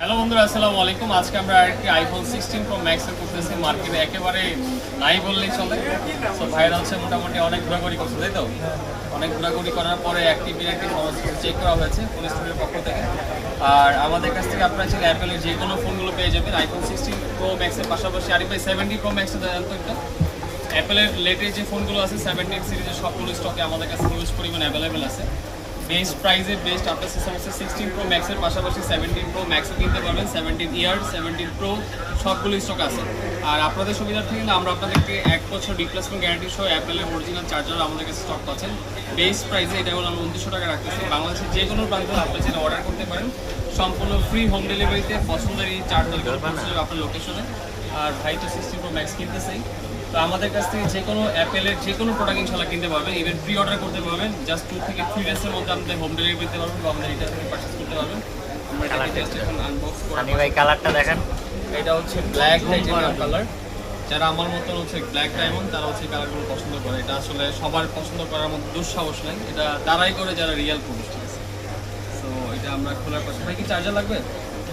Hello বন্ধুরা, আসসালামু আলাইকুম। আজকে আমরা আরেকটি আইফোন 16 প্রো ম্যাক্স এর করতেছি। মার্কেটে একেবারে নাই বললেই চলে। সো ভাইরা হচ্ছে মোটামুটি অনেক ঘোরাঘুরি করছে, তাই তো? অনেক ঘোরাঘুরি করার পরে অ্যাক্টিভ চেক করা হয়েছে ফোন স্টোরের পক্ষ থেকে। আর আমাদের কাছ থেকে আপনারা চাইলে অ্যাপেলের যে কোনো ফোনগুলো পেয়ে যাবেন। আইফোন 16 প্রো ম্যাক্সের পাশাপাশি আরিফ ভাই 70 প্রো ম্যাক্সে দেন তো একটা। অ্যাপেলের লেটেস্ট যে ফোনগুলো আছে 17 সিরিজের সবগুলো স্টকে আমাদের কাছে হিউজ পরিমাণ অ্যাভেলেবেল আছে। বেস্ট প্রাইসে বেস্ট আপনার সিস্টেম হচ্ছে 16 প্রো ম্যাক্সের পাশাপাশি 17 প্রো ম্যাক্সও কিনতে পারবেন। 17 ইয়ার 17 প্রো সবগুলো স্টক আছে। আর আপনাদের সুবিধার্থে কিন্তু আমরা আপনাদেরকে 1 বছর রিপ্লেসমেন্ট গ্যারান্টি সহ অ্যাপেলের অরিজিনাল চার্জার আমাদের কাছে স্টক পাচ্ছেন বেস্ট প্রাইসে। এটা হলো আমরা 2900 টাকা রাখতেছি। বাংলাদেশের যে কোনো প্রান্তে আপনি যেটা অর্ডার করতে পারেন সম্পূর্ণ ফ্রি হোম ডেলিভারিতে পছন্দের এই চার্জারগুলো পৌঁছে যাবে আপনার লোকেশনে। আর ভাই তো 16 প্রো ম্যাক্স কিনতেছেই, তো আমাদের কাছ থেকে যে কোনো অ্যাপেলের যে কোনো প্রোডাক্ট ইনশাল্লাহ কিনতে পারবেন। ইভেন প্রি অর্ডার করতে পারবেন। জাস্ট 2 থেকে 3 ডেজের মধ্যে আমাদের হোম ডেলিভারি দিতে পারবেন বা আমাদের এটা থেকে পারচেজ করতে পারবেন। আমরা এটা জাস্ট এখন আনবক্স করব। আমি ভাই কালারটা দেখেন, এটা হচ্ছে ব্ল্যাক টাইটানিয়াম কালার। যারা আমার মতন হচ্ছে ব্ল্যাক ডায়মন্ড তারা হচ্ছে কালারগুলো পছন্দ করে। এটা আসলে সবার পছন্দ করার মধ্যে দুঃসাহস নাই, এটা তারাই করে যারা রিয়েল পুরুষ, ঠিক আছে? সো এটা আমরা খোলার পাশে ভাই কি চার্জার লাগবে?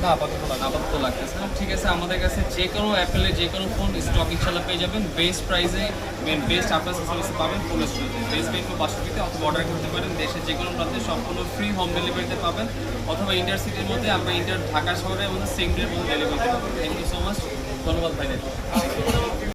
না, আপাতত লাগতেছে না। ঠিক আছে, আমাদের কাছে যে কোনো অ্যাপেলের যে কোনো ফোন স্টক ইনশাল্লাহ পেয়ে যাবেন বেস্ট প্রাইসে। বেস্ট আপনার সার্ভিসে পাবেন ফোন স্টোরে বেস্ট বেঙ্গল 500 অথবা অর্ডার করতে পারেন। দেশের যে কোনো প্রান্তে সম্পূর্ণ ফ্রি হোম ডেলিভারিতে পাবেন, অথবা ইন্টার সিটির মধ্যে আমরা ঢাকা শহরের মধ্যে সেম ডের মধ্যে ডেলিভারি করতে পারবেন। থ্যাংক ইউ সো মাচ, ধন্যবাদ ভাই।